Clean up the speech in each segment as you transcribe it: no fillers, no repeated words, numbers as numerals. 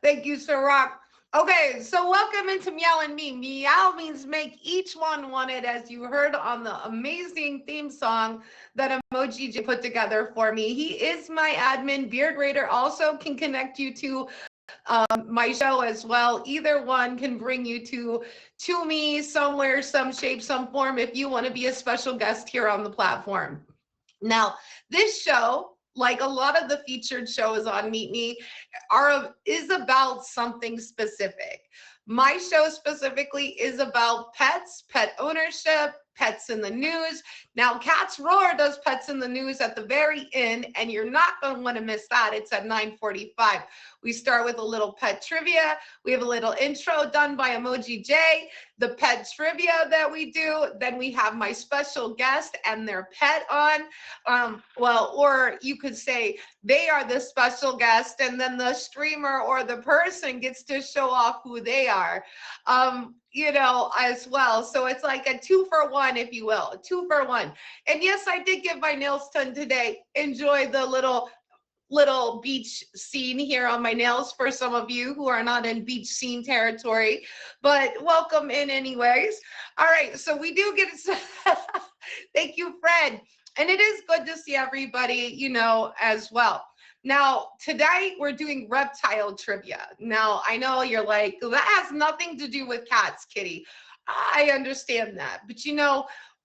Thank you, Sir Rock. Okay, so welcome into Meow and Me. Meow means make each one wanted, as you heard on the amazing theme song that Emoji J put together for me. He is my admin. Beard Raider also can connect you to my show as well. Either one can bring you to me somewhere, some shape, some form, if you want to be a special guest here on the platform. Now, this show, like a lot of the featured shows on Meet Me, is about something specific. My show specifically is about pets, pet ownership, pets in the news. Now, Cats Roar does pets in the news at the very end, and you're not going to want to miss that. It's at 9:45. We start with a little pet trivia. We have a little intro done by Emoji J, the pet trivia that we do. Then we have my special guest and their pet on. Or you could say they are the special guest, and then the streamer or the person gets to show off who they are, as well. So it's like a 2-for-1, if you will, a 2-for-1. And yes, I did get my nails done today. Enjoy the little beach scene here on my nails for some of you who are not in beach scene territory, but welcome in anyways. All right, so we do get thank you, Fred. And it is good to see everybody, as well. Now, today we're doing reptile trivia. Now, I know you're like, that has nothing to do with cats, Kitty. I understand that. But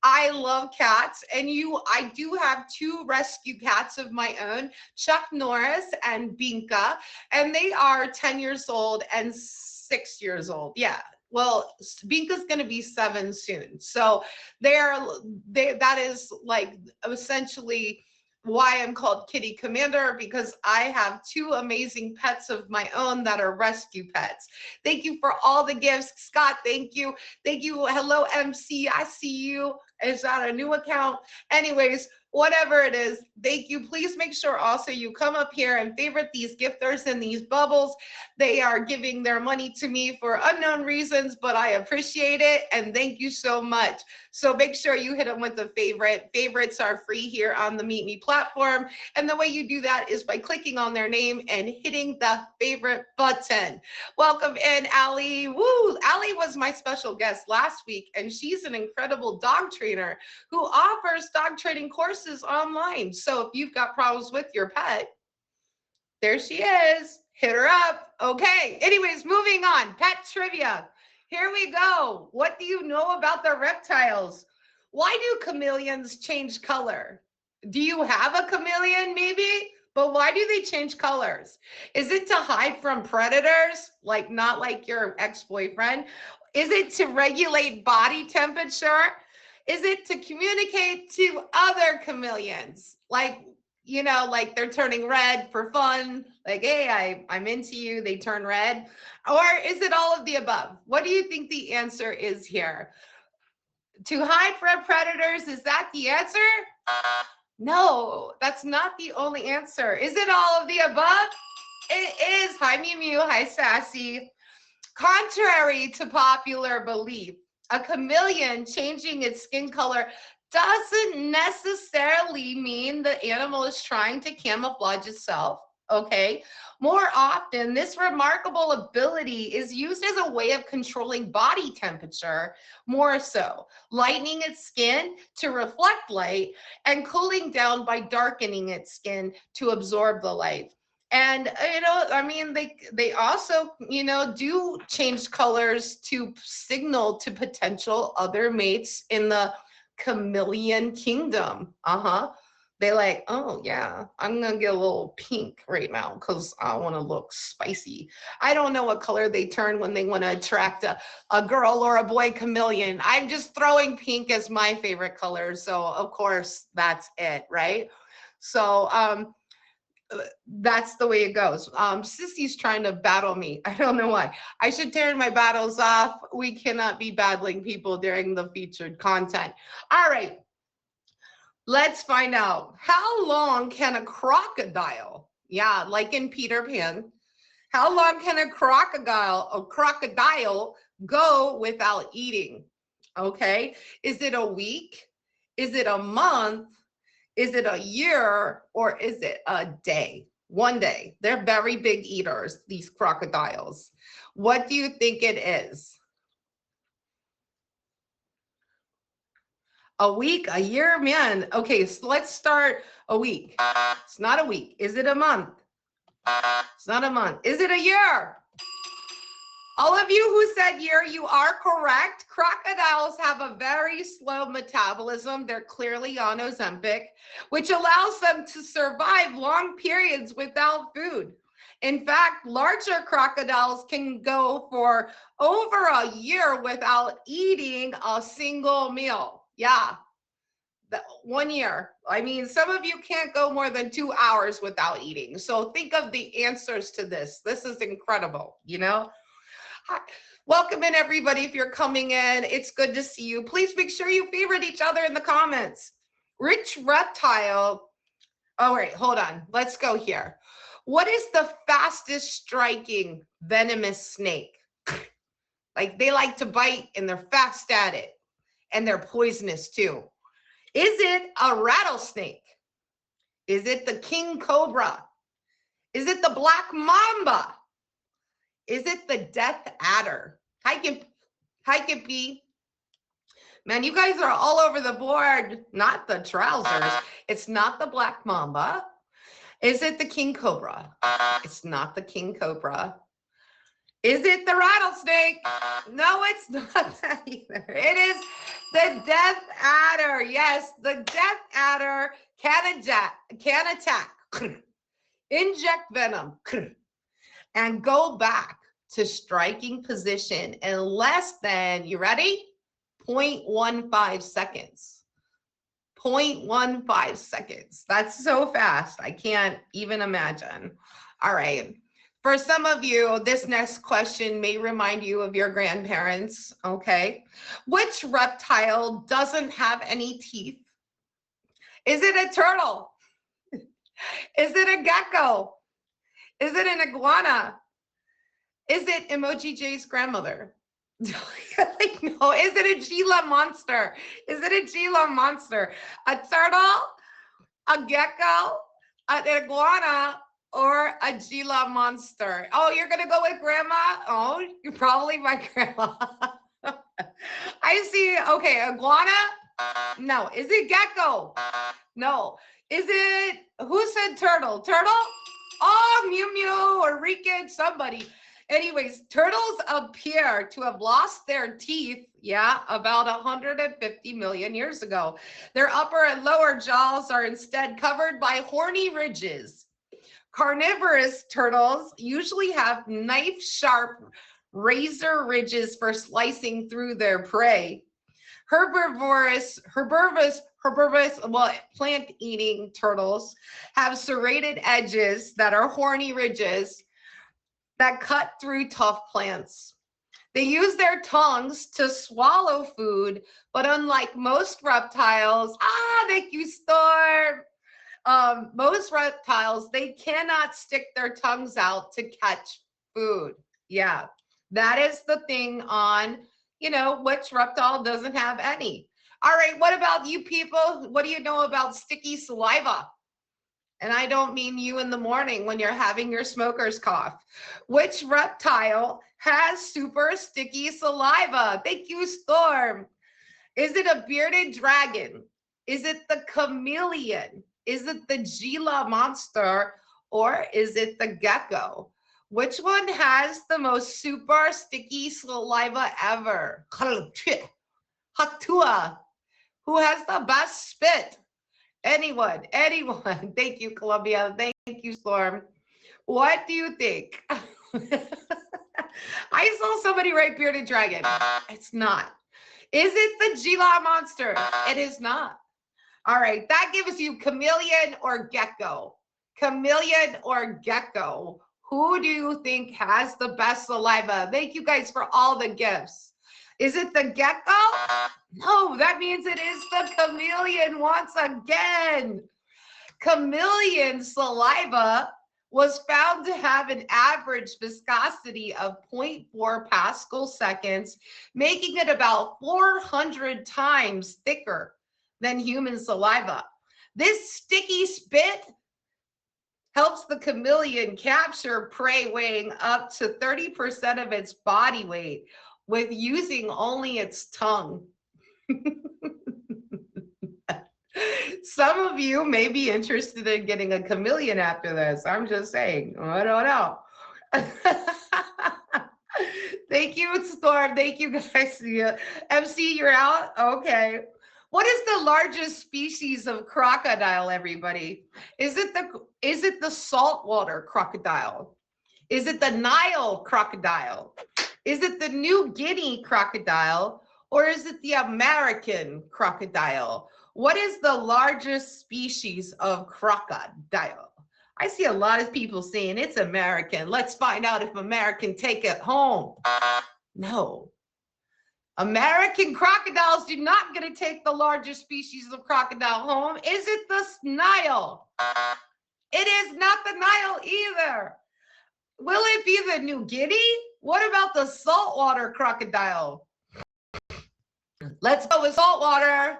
I love cats, and I do have 2 rescue cats of my own, Chuck Norris and Binka, and they are 10 years old and 6 years old. Yeah. Well, Binka's going to be 7 soon. So that is like essentially why I'm called Kitty Commander, because I have 2 amazing pets of my own that are rescue pets. Thank you for all the gifts. Scott, thank you. Thank you. Hello, MC. I see you. Is that a new account? Anyways, whatever it is, thank you. Please make sure also you come up here and favorite these gifters and these bubbles. They are giving their money to me for unknown reasons, but I appreciate it, and thank you so much. So make sure you hit them with the favorite. Favorites are free here on the Meet Me platform, and the way you do that is by clicking on their name and hitting the favorite button. Welcome in, Allie. Woo! Allie was my special guest last week, and she's an incredible dog trainer who offers dog training courses online. So if you've got problems with your pet, there she is. Hit her up. Okay. Anyways, moving on. Pet trivia. Here we go. What do you know about the reptiles? Why do chameleons change color? Do you have a chameleon maybe? But why do they change colors? Is it to hide from predators? Like not like your ex-boyfriend? Is it to regulate body temperature? Is it to communicate to other chameleons? Like they're turning red for fun. Like, hey, I'm into you. They turn red. Or is it all of the above? What do you think the answer is here? To hide from predators, is that the answer? No, that's not the only answer. Is it all of the above? It is. Hi, Mew Mew. Hi, Sassy. Contrary to popular belief, a chameleon changing its skin color doesn't necessarily mean the animal is trying to camouflage itself. Okay. More often, this remarkable ability is used as a way of controlling body temperature, more so, lightening its skin to reflect light and cooling down by darkening its skin to absorb the light. And they also do change colors to signal to potential other mates in the chameleon kingdom. They like, oh yeah, I'm gonna get a little pink right now because I want to look spicy. I don't know what color they turn when they want to attract a girl or a boy chameleon. I'm just throwing pink as my favorite color, so of course that's it, right? So that's the way it goes. Sissy's trying to battle me. I don't know why. I should turn my battles off. We cannot be battling people during the featured content. All right, let's find out. How long can a crocodile, yeah, like in Peter Pan, how long can a crocodile go without eating? Okay, is it a week? Is it a month? Is it a year, or is it a day? One day. They're very big eaters, these crocodiles. What do you think it is? A week, a year, man. Okay, so let's start a week. It's not a week. Is it a month? It's not a month. Is it a year? All of you who said year, you are correct. Crocodiles have a very slow metabolism. They're clearly on Ozempic, which allows them to survive long periods without food. In fact, larger crocodiles can go for over a year without eating a single meal. Yeah, 1 year. I mean, some of you can't go more than 2 hours without eating. So think of the answers to this. This is incredible, you know? Hi. Welcome in, everybody. If you're coming in, it's good to see you. Please make sure you favorite each other in the comments. Which reptile? Oh, wait, hold on. Let's go here. What is the fastest striking venomous snake? Like, they like to bite and they're fast at it, and they're poisonous too. Is it a rattlesnake? Is it the king cobra? Is it the black mamba? Is it the death adder? Hi, Kippy. Man, you guys are all over the board. Not the trousers. It's not the black mamba. Is it the king cobra? It's not the king cobra. Is it the rattlesnake? No, it's not that either. It is the death adder. Yes, the death adder can attack, inject venom, and go back to striking position in less than, you ready? 0.15 seconds. 0.15 seconds. That's so fast. I can't even imagine. All right. For some of you, this next question may remind you of your grandparents, okay? Which reptile doesn't have any teeth? Is it a turtle? Is it a gecko? Is it an iguana? Is it Emoji J's grandmother? Like, no, is it a Gila monster? Is it a Gila monster? A turtle, a gecko, an iguana, or a Gila monster? Oh, you're gonna go with grandma? Oh, you're probably my grandma. I see. Okay, iguana? No. Is it gecko? No. Is it, who said turtle? Turtle? Oh, Mew Mew or Rican, somebody. Anyways, turtles appear to have lost their teeth, about 150 million years ago. Their upper and lower jaws are instead covered by horny ridges. Carnivorous turtles usually have knife-sharp razor ridges for slicing through their prey. Herbivorous, well, plant-eating turtles have serrated edges that are horny ridges that cut through tough plants. They use their tongues to swallow food, but unlike most reptiles, thank you, Storm. Most reptiles, they cannot stick their tongues out to catch food. Yeah, that is the thing on, which reptile doesn't have any. All right, what about you people? What do you know about sticky saliva? And I don't mean you in the morning when you're having your smoker's cough. Which reptile has super sticky saliva? Thank you, Storm. Is it a bearded dragon? Is it the chameleon? Is it the Gila monster? Or is it the gecko? Which one has the most super sticky saliva ever? Hatua. Who has the best spit? Anyone. Thank you, Columbia. Thank you, Storm. What do you think? I saw somebody write bearded dragon. It's not. Is it the Gila monster? It is not. All right, that gives you chameleon or gecko. Chameleon or gecko. Who do you think has the best saliva? Thank you guys for all the gifts. Is it the gecko? No, that means it is the chameleon once again. Chameleon saliva was found to have an average viscosity of 0.4 Pascal seconds, making it about 400 times thicker than human saliva. This sticky spit helps the chameleon capture prey weighing up to 30% of its body weight with using only its tongue. Some of you may be interested in getting a chameleon after this. I'm just saying. I don't know. Thank you, Storm. Thank you, guys. MC, you're out? Okay. What is the largest species of crocodile, everybody? Is it the saltwater crocodile? Is it the Nile crocodile? Is it the New Guinea crocodile? Or is it the American crocodile? What is the largest species of crocodile? I see a lot of people saying it's American. Let's find out if American take it home. No. American crocodiles do not get to take the largest species of crocodile home. Is it the Nile? It is not the Nile either. Will it be the New Guinea? What about the saltwater crocodile? Let's go with saltwater.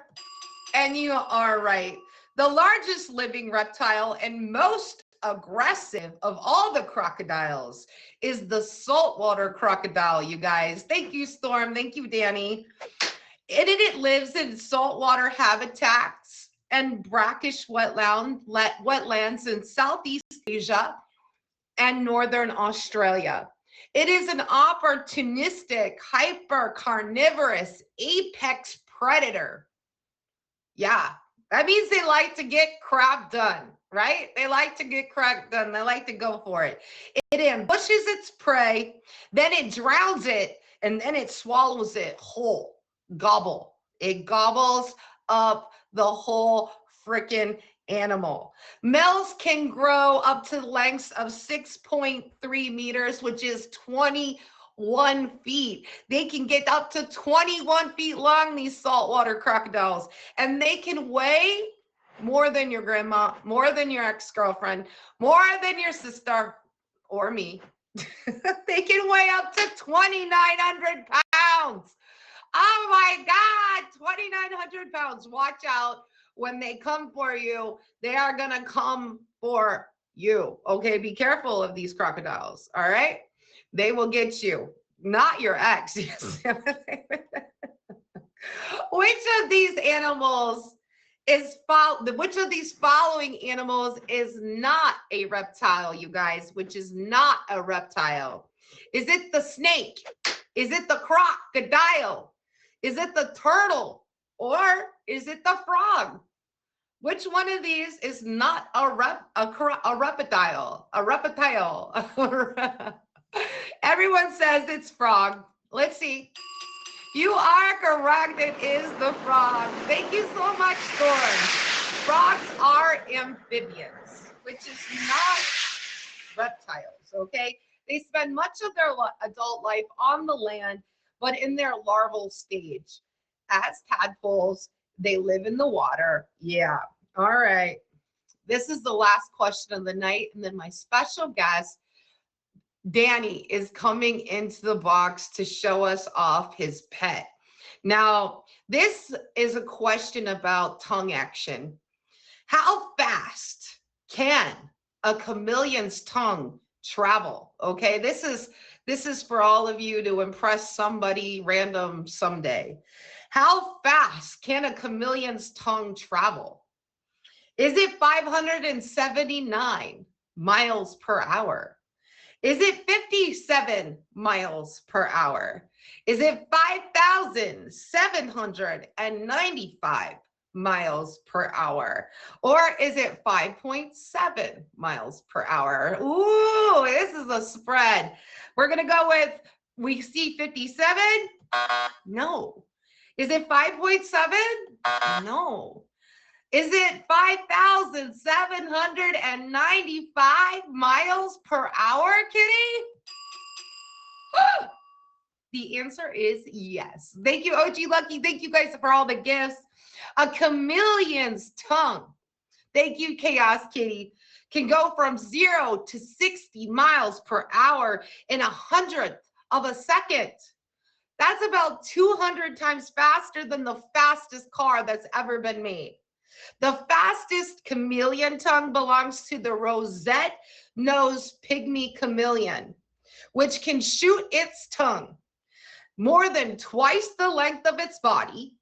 And you are right. The largest living reptile and most aggressive of all the crocodiles is the saltwater crocodile, you guys. Thank you, Storm. Thank you, Danny. It lives in saltwater habitats and brackish wetlands in Southeast Asia and Northern Australia. It is an opportunistic, hyper-carnivorous apex predator. Yeah, that means they like to get crap done, right? They like to get crap done. They like to go for it. It ambushes its prey, then it drowns it, and then it swallows it whole. Gobble. It gobbles up the whole freaking animal. Males can grow up to lengths of 6.3 meters, which is 21 feet. They can get up to 21 feet long, these saltwater crocodiles, and they can weigh more than your grandma, more than your ex-girlfriend, more than your sister or me. They can weigh up to 2,900 pounds. Oh my God, 2,900 pounds. Watch out. When they come for you, they are going to come for you. Okay, be careful of these crocodiles. All right, they will get you, not your ex. Which of these animals which of these following animals is not a reptile, you guys? Which is not a reptile? Is it the snake? Is it the crocodile? Is it the turtle? Or is it the frog? Which one of these is not a reptile? A reptile. Everyone says it's frog. Let's see. You are correct. It is the frog. Thank you so much, Storm. Frogs are amphibians, which is not reptiles, okay? They spend much of their adult life on the land, but in their larval stage. As tadpoles, they live in the water. Yeah. All right. This is the last question of the night. And then my special guest, Danny, is coming into the box to show us off his pet. Now, this is a question about tongue action. How fast can a chameleon's tongue travel? Okay, this is for all of you to impress somebody random someday. How fast can a chameleon's tongue travel? Is it 579 miles per hour? Is it 57 miles per hour? Is it 5,795 miles per hour? Or is it 5.7 miles per hour? Ooh, this is a spread. We're going to go with, we see 57? No. Is it 5.7? No. Is it 5,795 miles per hour, Kitty? The answer is yes. Thank you, OG Lucky. Thank you guys for all the gifts. A chameleon's tongue, thank you, Chaos Kitty, can go from 0 to 60 miles per hour in 1/100 of a second. That's about 200 times faster than the fastest car that's ever been made. The fastest chameleon tongue belongs to the rosette-nosed pygmy chameleon, which can shoot its tongue more than twice the length of its body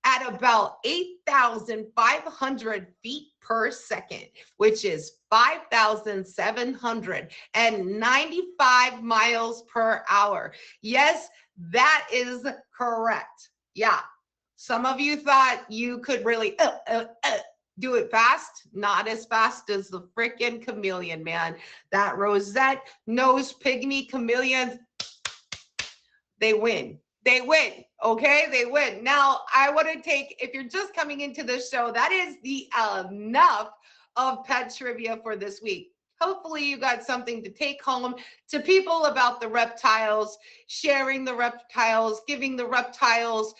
at about 8,500 feet per second, which is 5,795 miles per hour. Yes, that is correct. Yeah. Some of you thought you could really do it fast, not as fast as the freaking chameleon, man. That rosette nosed pygmy chameleon, they win. They win. Okay, they win. Now, I want to take, if you're just coming into the show, that is the enough of pet trivia for this week. Hopefully you got something to take home to people about the reptiles, sharing the reptiles, giving the reptiles,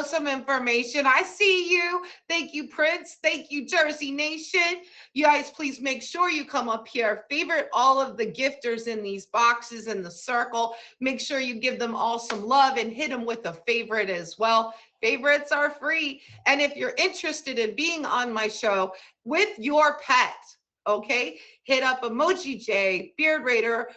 some information. I see you. Thank you, Prince. Thank you, Jersey Nation. You guys, please make sure you come up here. Favorite all of the gifters in these boxes in the circle. Make sure you give them all some love and hit them with a favorite as well. Favorites are free. And if you're interested in being on my show with your pet, okay, hit up Emoji J, Beard Raider,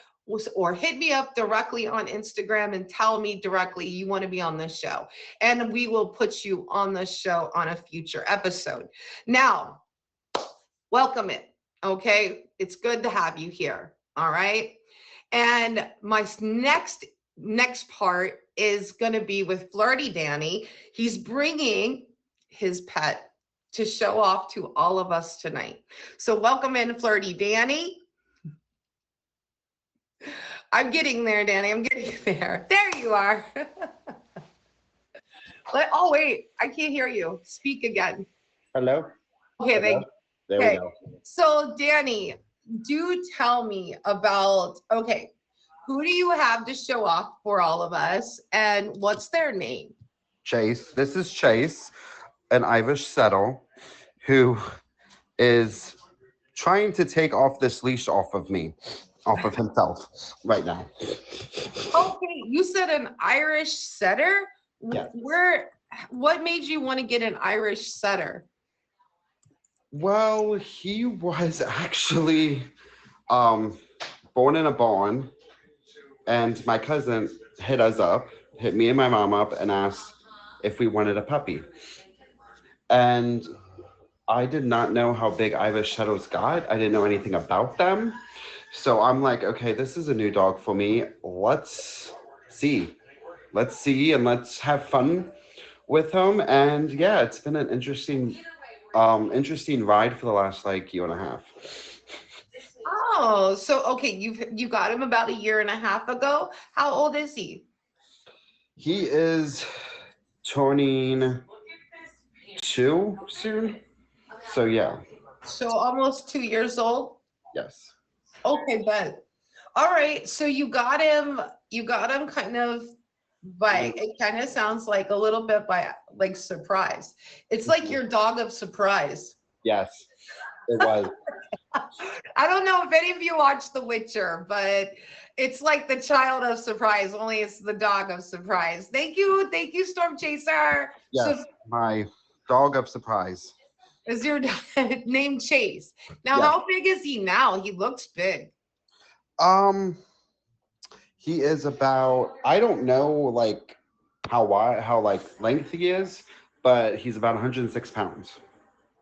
or hit me up directly on Instagram and tell me directly you want to be on this show. And we will put you on the show on a future episode. Now, welcome it, okay? It's good to have you here, all right? And my next part is going to be with Flirty Danny. He's bringing his pet to show off to all of us tonight. So welcome in, Flirty Danny. I'm getting there, Danny. I'm getting there. There you are. Oh, wait. I can't hear you. Speak again. Hello? Okay, thank you. There we go. So, Danny, do tell me about, who do you have to show off for all of us, and what's their name? Chase. This is Chase, an Irish setter who is trying to take off this leash off of himself right now. Okay, you said an Irish setter? Yes. What made you want to get an Irish setter? Well, he was actually born in a barn, and my cousin hit me and my mom up, and asked if we wanted a puppy. And I did not know how big Irish setters got. I didn't know anything about them. So I'm like, okay, this is a new dog for me. Let's see and let's have fun with him. And yeah, it's been an interesting ride for the last year and a half. Oh, so okay, you got him about a year and a half ago. How old is he? He is turning 2 soon. So yeah. So almost 2 years old? Yes. Okay, bet. All right, so you got him kind of it kind of sounds like a little bit by surprise. It's like your dog of surprise. Yes, it was. I don't know if any of you watched The Witcher, but it's like the child of surprise, only it's the dog of surprise. Thank you, Storm Chaser. Yes, my dog of surprise. Is your name Chase? Now, yes. How big is he now? He looks big. He is about, I don't know how length he is, but he's about 106 pounds.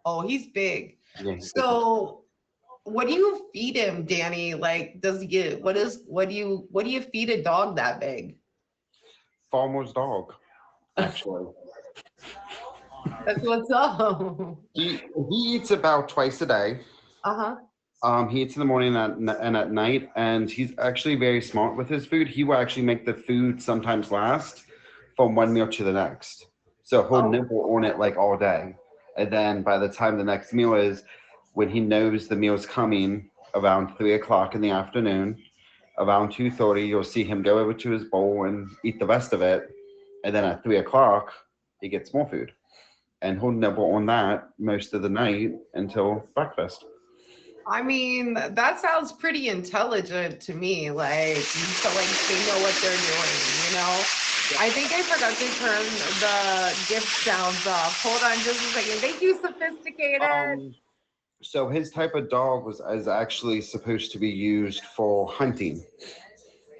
Oh, he's big. Yeah, so what do you feed him, Danny? Does he get what do you feed a dog that big? Farmer's dog, actually. That's what's up. He eats about twice a day. He eats in the morning and at night, and he's actually very smart with his food. He will actually make the food sometimes last from one meal to the next. So he'll nibble on it all day. And then by the time the next meal is, when he knows the meal's coming around 3 o'clock in the afternoon, around 2:30, you'll see him go over to his bowl and eat the rest of it. And then at 3 o'clock, he gets more food. And he'll nibble on that most of the night until breakfast. I mean, that sounds pretty intelligent to me. They know what they're doing, I think I forgot to turn the gift sounds off. Hold on just a second. Thank you, sophisticated. Um, so his type of dog is actually supposed to be used for hunting.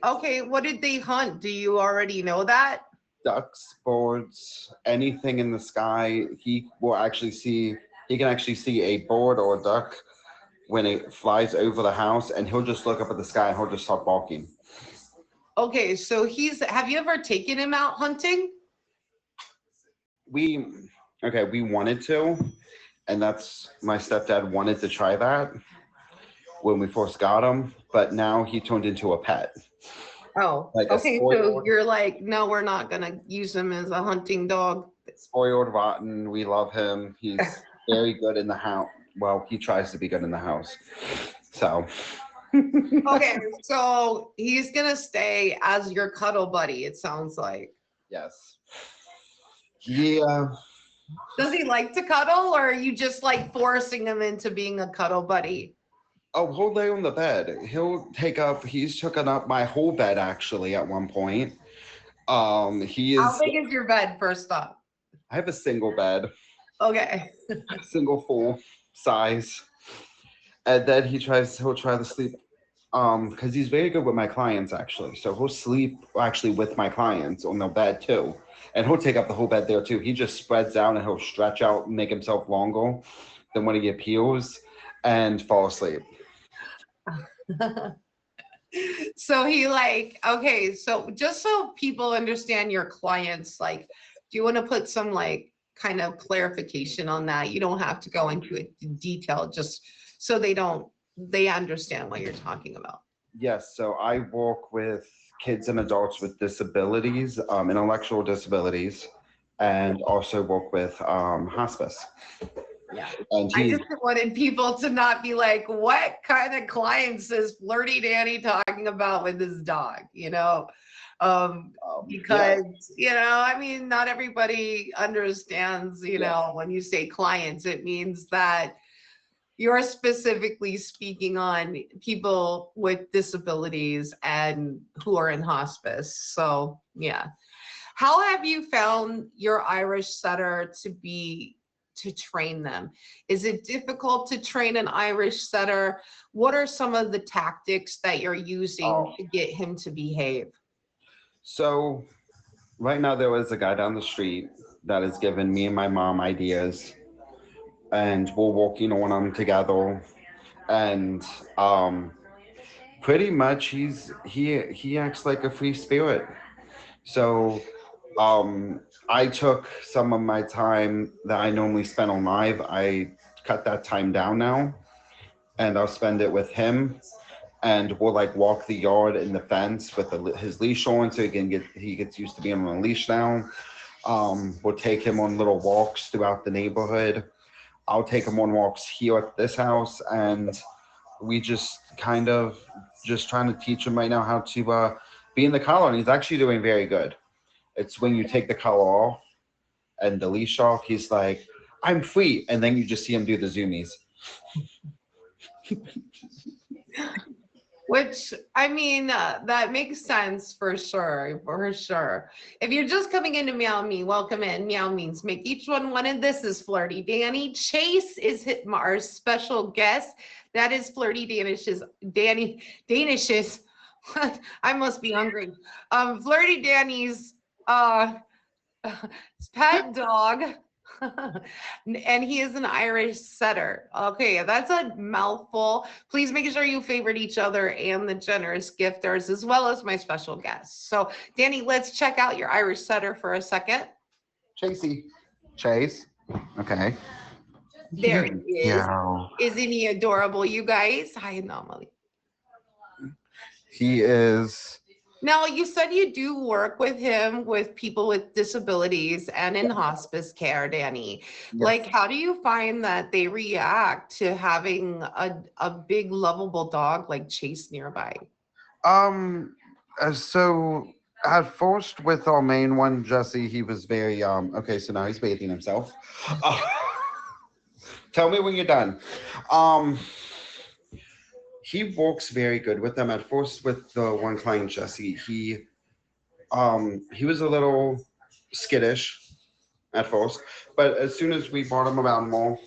Okay, what did they hunt? Do you already know that? Ducks, birds, anything in the sky. He can actually see a bird or a duck when it flies over the house, and he'll just look up at the sky and he'll just start barking. Okay, so have you ever taken him out hunting? We we wanted to, and that's my stepdad wanted to try that when we first got him, but now he turned into a pet. Oh, Like a okay. So spoiled you're like, no, we're not gonna use him as a hunting dog. spoiled rotten. We love him. He's very good in the house. Well, he tries to be good in the house. So Okay, so he's gonna stay as your cuddle buddy, it sounds like. yes. Yeah. Does he like to cuddle, or are you just like forcing him into being a cuddle buddy? Oh, he'll lay on the bed. He's taken up my whole bed actually at one point. He How is big is your bed, first off? I have a single bed, Okay. single full size. And then he'll try to sleep because he's very good with my clients actually. So he'll sleep actually with my clients on the bed too. And he'll take up the whole bed there too. He just spreads out and he'll stretch out and make himself longer than when he appeals and fall asleep. So he like, okay, so just so people understand your clients, like, do you want to put some like kind of clarification on that? You don't have to go into it in detail, just so they understand what you're talking about. Yes, so I work with kids and adults with disabilities, intellectual disabilities, and also work with hospice. Yeah. And I he's just wanted people to not be like, what kind of clients is Flirty Danny talking about with his dog, yeah, because I mean, not everybody understands, yeah, when you say clients, it means that you're specifically speaking on people with disabilities and who are in hospice. So yeah. How have you found your Irish setter to train them? Is it difficult to train an Irish setter? What are some of the tactics that you're using oh, to get him to behave? so right now there was a guy down the street that has given me and my mom ideas, and we're working on them together. And pretty much he acts like a free spirit. So I took some of my time that I normally spend on live. I cut that time down now, and I'll spend it with him. And we'll like walk the yard in the fence with his leash on, so he gets used to being on a leash now. We'll take him on little walks throughout the neighborhood. I'll take him on walks here at this house, and we just kind of just trying to teach him right now how to be in the collar, and he's actually doing very good. It's when you take the collar off and the leash off, he's like, "I'm free," and then you just see him do the zoomies. Which, I mean, that makes sense for sure, for sure. If you're just coming into Meow Me, welcome in. Meow means make each one, and this is Flirty Danny. Chase is our special guest. That is Flirty Danish's. I must be hungry. Flirty Danny's uh, pet dog. And he is an Irish setter. Okay, that's a mouthful. Please make sure you favorite each other and the generous gifters, as well as my special guests. So, Danny, let's check out your Irish setter for a second. Chase. Okay. There he is. Yeah. Isn't he adorable, you guys? Hi, Anomaly. He is. Now, you said you do work with him with people with disabilities and in hospice care, Danny. Yes. Like, how do you find that they react to having a big, lovable dog like Chase nearby? So at first with our main one, Jesse, he was very okay, so now he's bathing himself. Uh, tell me when you're done. Um he works very good with them. At first with the one client, Jesse, He was a little skittish at first, but as soon as we brought him around more,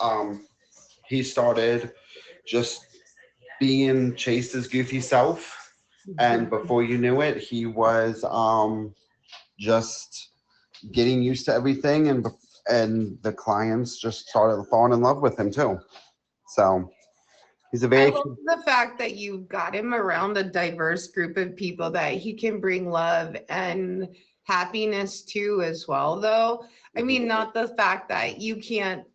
um, he started just being Chase's goofy self, and before you knew it, he was just getting used to everything, and the clients just started falling in love with him too. So he's a I very love the fact that you got him around a diverse group of people that he can bring love and happiness to as well, though. I mean, not the fact that you can't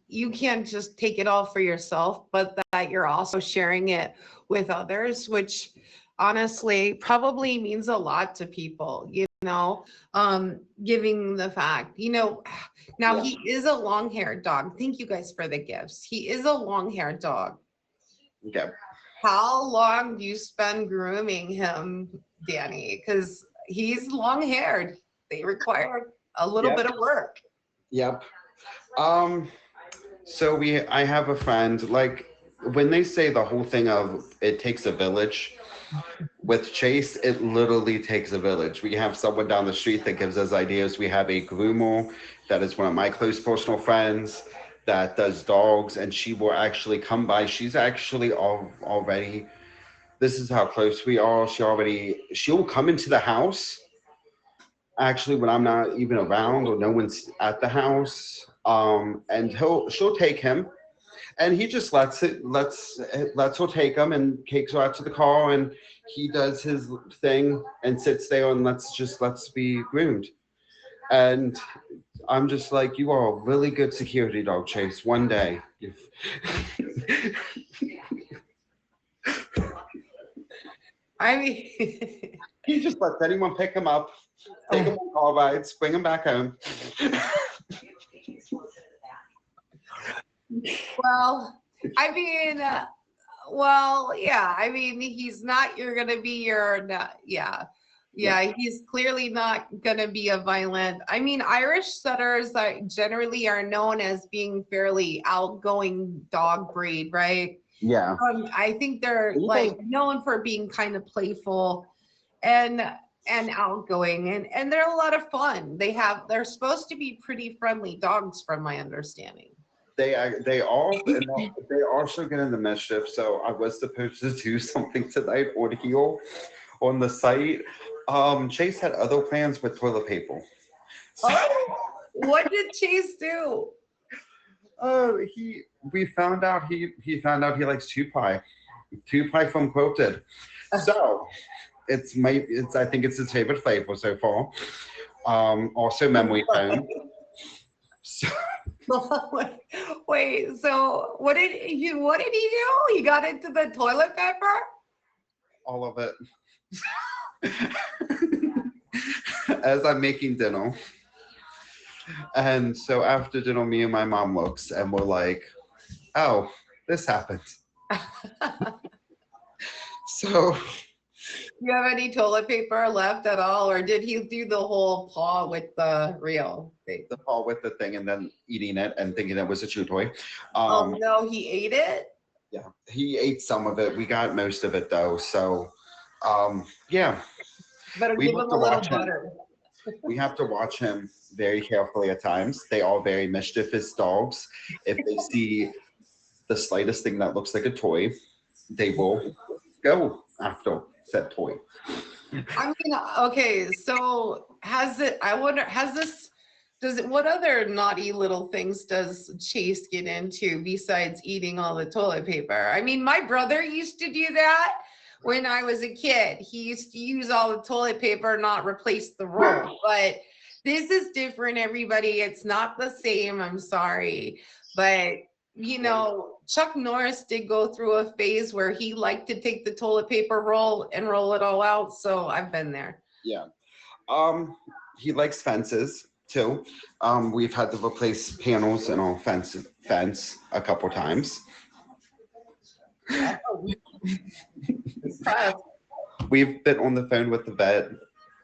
just take it all for yourself, but that you're also sharing it with others, which honestly probably means a lot to people, giving the fact, now yeah. he is a long-haired dog. Thank you guys for the gifts. He is a long-haired dog. Okay. How long do you spend grooming him, Danny? Because he's long haired. They require a little Yep. bit of work. Yep. Um. So I have a friend. Like when they say the whole thing of it takes a village. With Chase, it literally takes a village. We have someone down the street that gives us ideas. We have a groomer that is one of my close personal friends that does dogs, and she will actually come by. She's actually already. This is how close we are. She'll come into the house actually when I'm not even around or no one's at the house. And she'll take him, and he just lets her take him and takes her out to the car, and he does his thing and sits there and let's be groomed. And I'm just like, you are a really good security dog, Chase. One day, I mean, he just lets anyone pick him up, take him on car rides, bring him back home. well, I mean, well, yeah. I mean, you're going to be yeah. Yeah, he's clearly not going to be a violent. I mean, Irish setters generally are known as being fairly outgoing dog breed, right? Yeah. I think they're like known for being kind of playful and outgoing, and they're a lot of fun. They're supposed to be pretty friendly dogs from my understanding. They all and they also get into mischief. So I was supposed to do something tonight on heel on the site. Chase had other plans with toilet paper. Oh, what did Chase do? We found out he found out he likes two pie from Quilted. So it's I think it's his favorite flavor so far. Also memory foam. So, Wait, so what did he do? He got into the toilet paper? all of it. As I'm making dinner. And so after dinner, me and my mom looks and we're like, oh, this happened. So Do you have any toilet paper left at all, or did he do the whole paw with the real thing? the paw with the thing and then eating it and thinking it was a chew toy. Oh no, he ate it? Yeah, he ate some of it. We got most of it though. So yeah. Better We give have him to a little watch him. butter. We have to watch him very carefully at times. They are very mischievous dogs. If they see the slightest thing that looks like a toy, they will go after said toy. I mean, okay, so what other naughty little things does Chase get into besides eating all the toilet paper? I mean, my brother used to do that when I was a kid. He used to use all the toilet paper, not replace the roll. But this is different, everybody. It's not the same. I'm sorry. But Chuck Norris did go through a phase where he liked to take the toilet paper roll and roll it all out. So I've been there. Yeah. He likes fences too. We've had to replace panels in our fence a couple times. We've been on the phone with the vet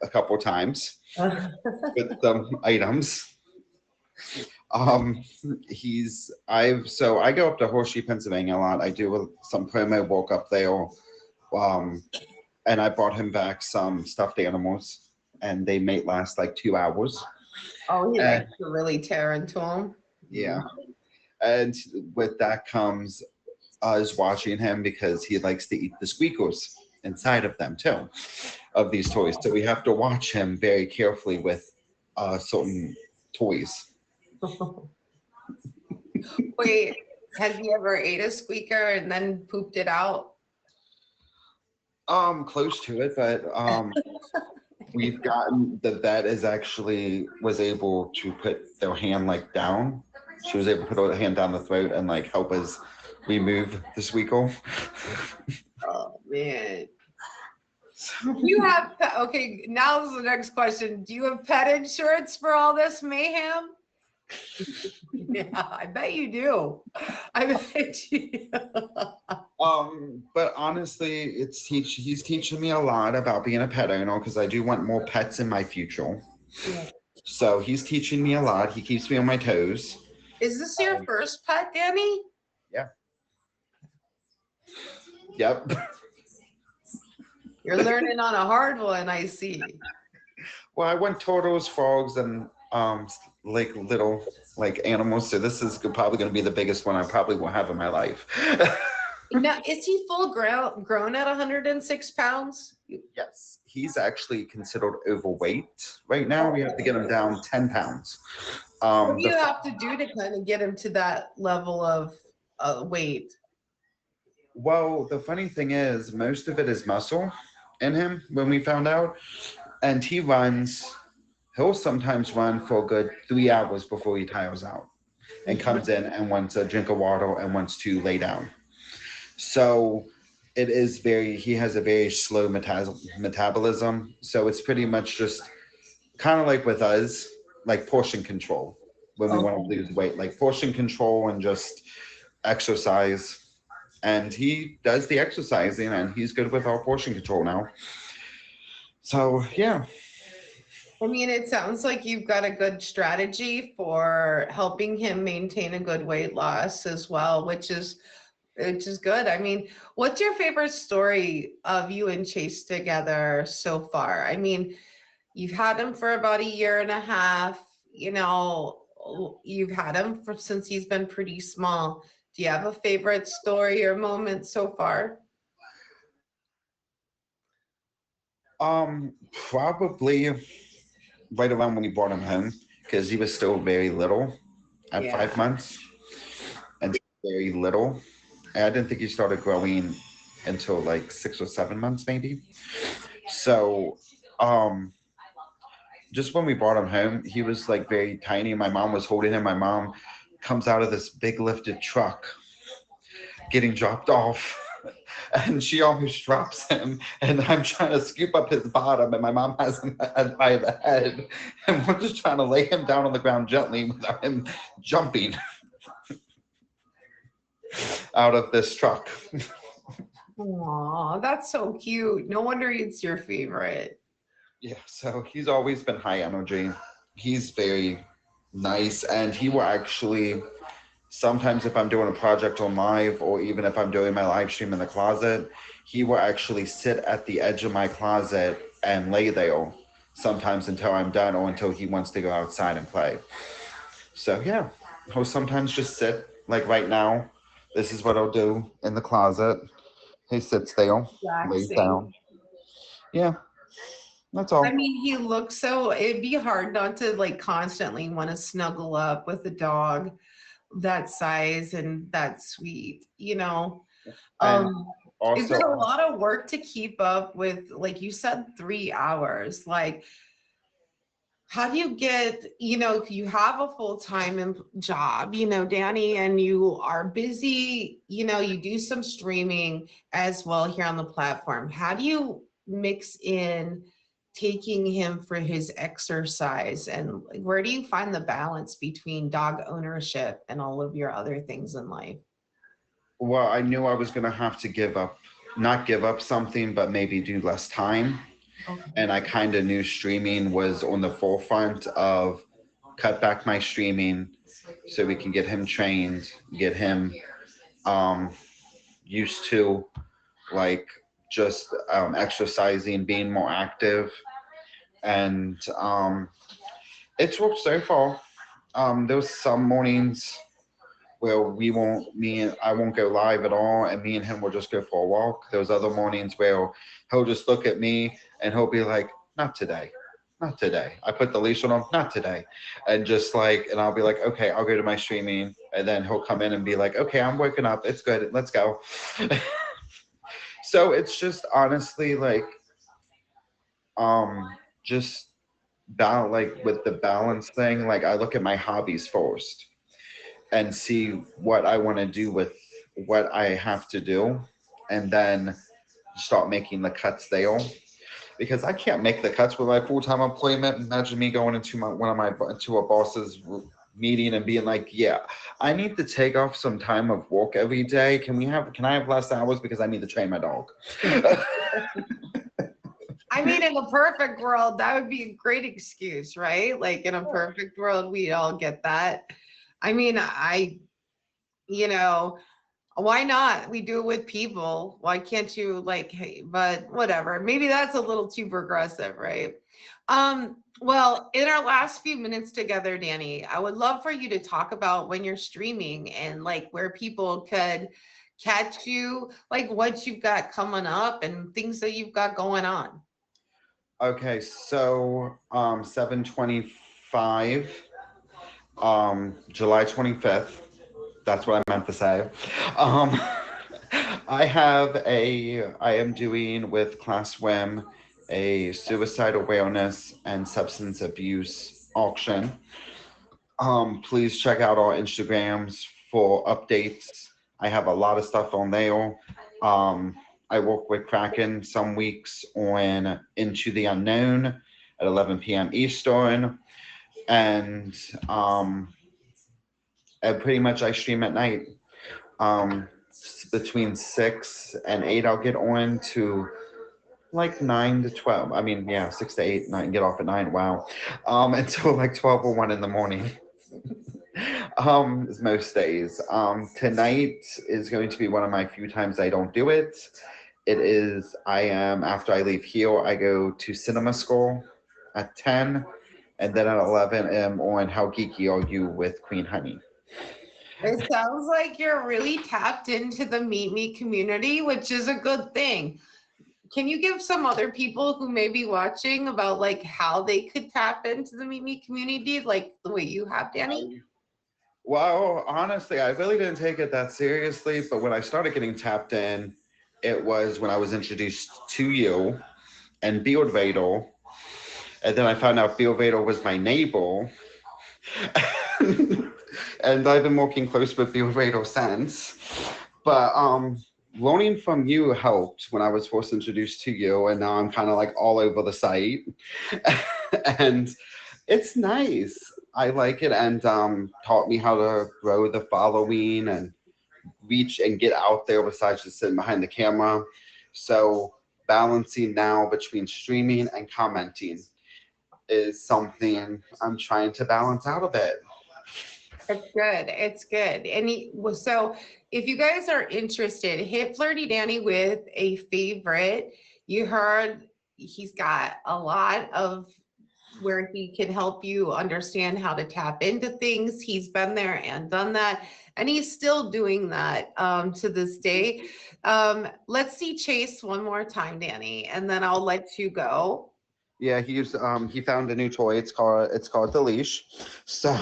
a couple times with some items. I go up to Horseshoe, Pennsylvania a lot. I do some promo work up there. And I brought him back some stuffed animals. and they may last like 2 hours. Oh, he And likes to really tear into them. yeah, and with that comes us watching him because he likes to eat the squeakers inside of them too, of these toys. So we have to watch him very carefully with certain toys. Wait, has he ever ate a squeaker and then pooped it out? Close to it, but we've gotten the vet is actually was able to put their hand like down. She was able to put her hand down the throat and like help us remove the squeakle. Oh man. You have okay, now is the next question. Do you have pet insurance for all this mayhem? Yeah, I bet you do. I bet you. But honestly, he's teaching me a lot about being a pet owner because I do want more pets in my future. Yeah. So he's teaching me a lot. He keeps me on my toes. Is this your first pet, Danny? Yeah. Yep. You're learning on a hard one, I see. Well, I want turtles, frogs, and like little like animals. So this is probably going to be the biggest one I probably will have in my life. Now, is he full grown at 106 pounds? Yes, he's actually considered overweight right now. We have to get him down 10 pounds. What do you have to do to kind of get him to that level of weight? Well, the funny thing is, most of it is muscle in him when we found out. And he'll sometimes run for a good 3 hours before he tires out and comes in and wants a drink of water and wants to lay down. So he has a very slow metabolism. So it's pretty much just kind of like with us, like portion control when we want to lose weight, like portion control and just exercise. And he does the exercising and he's good with our portion control now. So, yeah. I mean, it sounds like you've got a good strategy for helping him maintain a good weight loss as well, which is good. I mean, what's your favorite story of you and Chase together so far? I mean, you've had him for about a year and a half, you've had him since he's been pretty small. Do you have a favorite story or moment so far? Probably right around when we brought him home because he was still very little at 5 months and very little. And I didn't think he started growing until like 6 or 7 months, maybe. So, just when we brought him home, he was like very tiny. My mom was holding him. My mom comes out of this big lifted truck getting dropped off. And she almost drops him, and I'm trying to scoop up his bottom, and my mom has him by the head, and we're just trying to lay him down on the ground gently without him jumping out of this truck. Aw, that's so cute. No wonder it's your favorite. Yeah, so he's always been high energy. He's very nice, and he will actually sometimes if I'm doing a project on live or even if I'm doing my live stream in the closet, he will actually sit at the edge of my closet and lay there sometimes until I'm done or until he wants to go outside and play. So yeah, he'll sometimes just sit like right now. This is what I'll do in the closet. He sits there, lays down. Yeah, that's all. I mean, he looks so, it'd be hard not to like constantly want to snuggle up with a dog that size and that sweet, And Is it also, a lot of work to keep up with, like you said, 3 hours? Like, how do you get, you have a full-time job, Danny, and you are busy, you do some streaming as well here on the platform. How do you mix in taking him for his exercise, and where do you find the balance between dog ownership and all of your other things in life? well, I knew I was going to have to not give up something, but maybe do less time. Okay. And I kind of knew streaming was on the forefront of cut back my streaming so we can get him trained, get him used to like just exercising, being more active. and it's worked so far. There's some mornings where I won't go live at all, and me and him will just go for a walk. There's other mornings where he'll just look at me and he'll be like, "Not today, not today." I put the leash on him, "Not today," and just like, and I'll be like, "Okay, I'll go to my streaming," and then he'll come in and be like, "Okay, I'm waking up. It's good. Let's go." So it's just honestly like, um, just like with the balance thing. Like I look at my hobbies first and see what I want to do with what I have to do, and then start making the cuts there. Because I can't make the cuts with my full time employment. Imagine me going into into a boss's meeting and being like, "Yeah, I need to take off some time of work every day. Can I have less hours because I need to train my dog?" I mean, in a perfect world, that would be a great excuse, right? Like in a perfect world, we'd all get that. I mean, you know, why not? We do it with people. Why can't you like, hey, but whatever. Maybe that's a little too progressive, right? Well, in our last few minutes together, Danny, I would love for you to talk about when you're streaming and like where people could catch you, like what you've got coming up and things that you've got going on. Okay, so 7/25, July 25th. That's what I meant to say. Um, I am doing with Class Swim a suicide awareness and substance abuse auction. Please check out our Instagrams for updates. I have a lot of stuff on there. Um, I work with Kraken some weeks on Into the Unknown at 11 p.m. Eastern, and pretty much I stream at night. Between 6 and 8, I'll get on to like 9 to 12. I mean, yeah, 6 to 8, 9, get off at 9. Wow, until like 12 or 1 in the morning. Most days. Tonight is going to be one of my few times I don't do it. I am, after I leave here, I go to cinema school at 10, and then at 11, I'm on How Geeky Are You with Queen Honey. It sounds like you're really tapped into the Meet Me community, which is a good thing. Can you give some other people who may be watching about like how they could tap into the Meet Me community, like the way you have, Danny? Well, honestly, I really didn't take it that seriously, but when I started getting tapped in, it was when I was introduced to you and Beard Vader, and then I found out Beard Vader was my neighbor. And I've been working close with Beard Vader since. But learning from you helped when I was first introduced to you, and now I'm kind of like all over the site. And it's nice. I like it, and taught me how to grow the following and reach and get out there besides just sitting behind the camera. So balancing now between streaming and commenting is something I'm trying to balance out a bit. It's good. It's good. So if you guys are interested, hit Flirty Danny with a favorite. You heard he's got a lot of where he can help you understand how to tap into things. He's been there and done that, and he's still doing that to this day. Let's see Chase one more time, Danny, and then I'll let you go. Yeah, he found a new toy. It's called the leash. So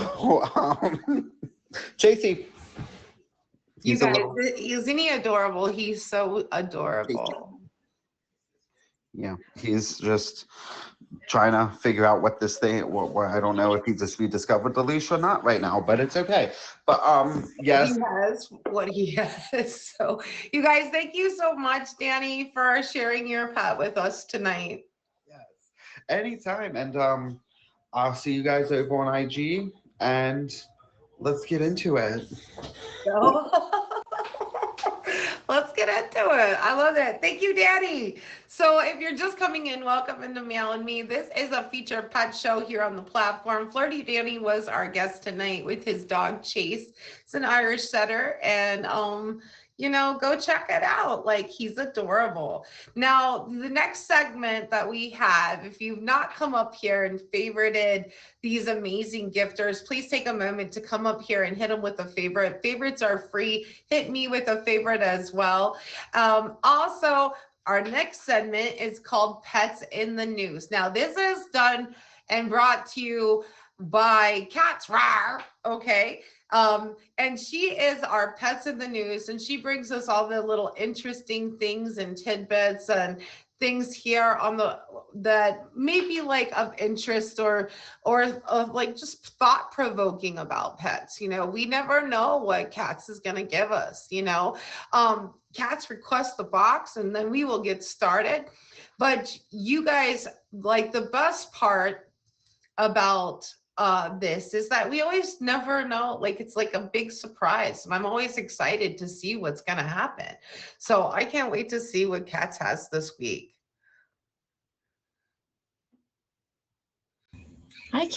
Chasey, You he's a guys, little isn't he adorable? He's so Chasey. adorable. Yeah, he's just trying to figure out what this thing. What I don't know if he just rediscovered the leash or not right now, but it's okay. But He yes, has what he has. So, you guys, thank you so much, Danny, for sharing your pet with us tonight. yes, anytime, and I'll see you guys over on IG, and let's get into it. So, let's get into it. I love it. Thank you, Danny. So, if you're just coming in, welcome into Meow and Me. This is a featured pet show here on the platform. Flirty Danny was our guest tonight with his dog Chase. It's an Irish setter, and go check it out. Like, he's adorable. Now, the next segment that we have, if you've not come up here and favorited these amazing gifters, please take a moment to come up here and hit them with a favorite. Favorites are free. Hit me with a favorite as well. Also, our next segment is called Pets in the News. Now, this is done and brought to you by Cat's Rar, okay? And she is our Pets in the News, and she brings us all the little interesting things and tidbits and things here on the that may be like of interest or of like just thought provoking about pets. We never know what Cats is going to give us. Cats request the box, and then we will get started. But you guys, like, the best part about this is that we always never know. Like, it's like a big surprise, and I'm always excited to see what's going to happen. So I can't wait to see what Cats has this week. Hi.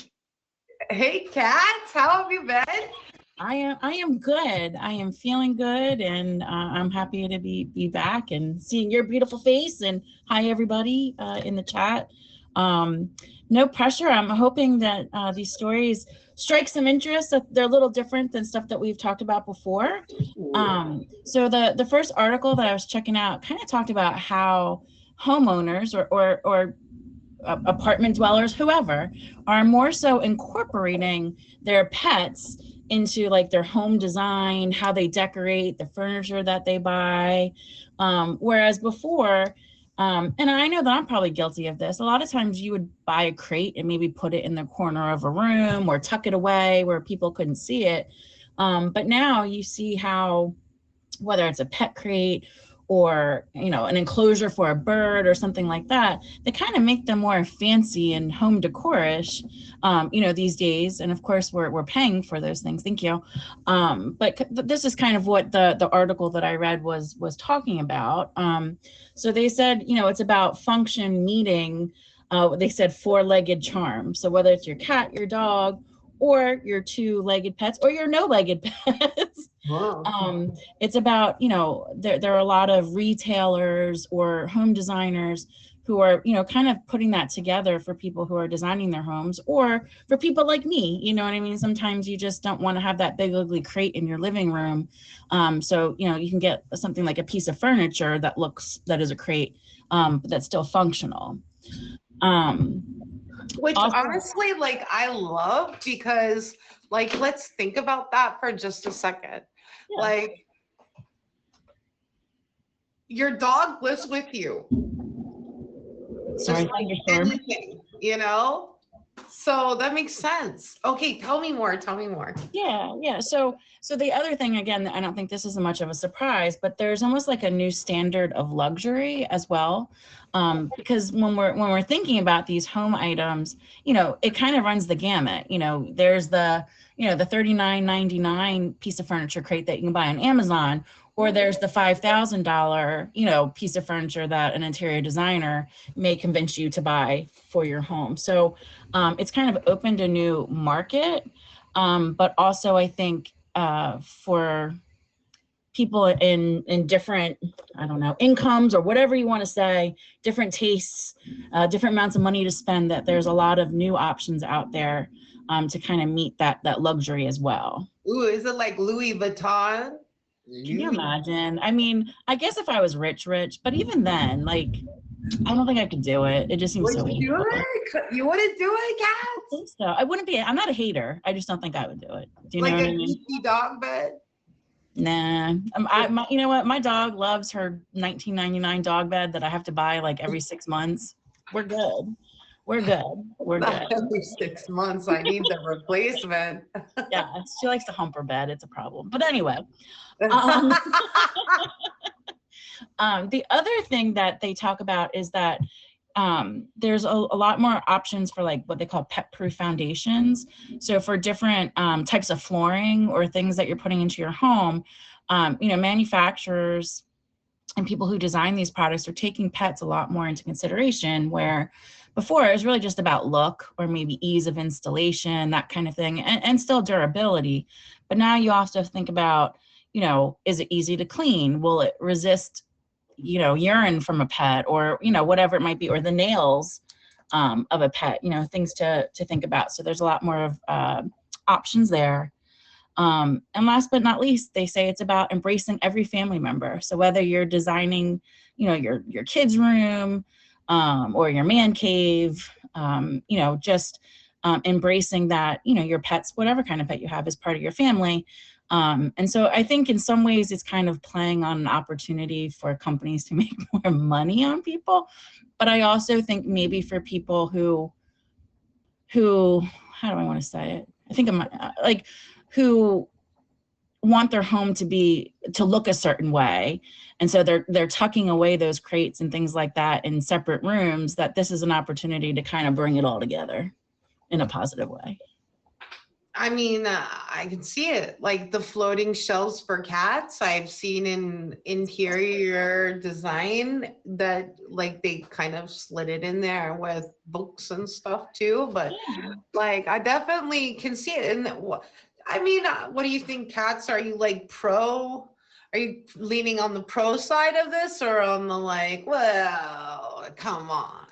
Hey, Cats, how have you been? I am good. I am feeling good, and I'm happy to be back and seeing your beautiful face. And hi, everybody in the chat. No pressure. I'm hoping that these stories strike some interest. They're a little different than stuff that we've talked about before. So the first article that I was checking out kind of talked about how homeowners or apartment dwellers, whoever, are more so incorporating their pets into like their home design, how they decorate, the furniture that they buy. Whereas before, and I know that I'm probably guilty of this, a lot of times you would buy a crate and maybe put it in the corner of a room or tuck it away where people couldn't see it. But now you see how, whether it's a pet crate or an enclosure for a bird or something like that, they kind of make them more fancy and home decorish, these days. And of course, we're paying for those things. Thank you. But this is kind of what the article that I read was talking about. So they said, it's about function meeting. They said four-legged charm. So whether it's your cat, your dog, or your two-legged pets, or your no-legged pets. Wow. It's about, there are a lot of retailers or home designers who are, kind of putting that together for people who are designing their homes, or for people like me, you know what I mean? Sometimes you just don't want to have that big ugly crate in your living room. So, you can get something like a piece of furniture that is a crate, but that's still functional. Which also, honestly, like, I love, because, like, let's think about that for just a second. Yeah. Like, your dog lives with you. Sorry, just like anything, So that makes sense. Okay, tell me more. Yeah. So the other thing, again, I don't think this is much of a surprise, but there's almost like a new standard of luxury as well. Because when we're thinking about these home items, it kind of runs the gamut. There's the the $39.99 piece of furniture crate that you can buy on Amazon, or there's the $5,000 piece of furniture that an interior designer may convince you to buy for your home. So it's kind of opened a new market, but also I think for people in different, I don't know, incomes or whatever you want to say, different tastes, different amounts of money to spend, that there's a lot of new options out there to kind of meet that luxury as well. Ooh, is it like Louis Vuitton? Can you imagine? I mean, I guess if I was rich, but even then, like, I don't think I could do it. It just seems so easy. You wouldn't do it, Kat? I think so. I wouldn't be. I'm not a hater. I just don't think I would do it. Do you know what I mean? Like a geeky dog bed? Nah. You know what? My dog loves her $19.99 dog bed that I have to buy like every 6 months. We're good. Every 6 months, I need the replacement. Yeah, she likes to hump her bed. It's a problem. But anyway. The other thing that they talk about is that there's a lot more options for like what they call pet-proof foundations. So for different types of flooring or things that you're putting into your home, manufacturers and people who design these products are taking pets a lot more into consideration, where before it was really just about look or maybe ease of installation, that kind of thing, and still durability. But now you also think about, is it easy to clean? Will it resist, urine from a pet, or, whatever it might be, or the nails of a pet, things to think about. So there's a lot more of options there. And last but not least, they say it's about embracing every family member. So whether you're designing, your kids' room or your man cave, just embracing that, your pets, whatever kind of pet you have, is part of your family. And so I think in some ways it's kind of playing on an opportunity for companies to make more money on people. But I also think maybe for people who, how do I want to say it? I think I'm like, who want their home to look a certain way. And so they're tucking away those crates and things like that in separate rooms, that this is an opportunity to kind of bring it all together in a positive way. I mean, I can see it, like the floating shelves for cats. I've seen in interior design that like they kind of slid it in there with books and stuff too. But like, I definitely can see it. And I mean, what do you think, cats? Are you like pro? Are you leaning on the pro side of this, or on the like, well, come on?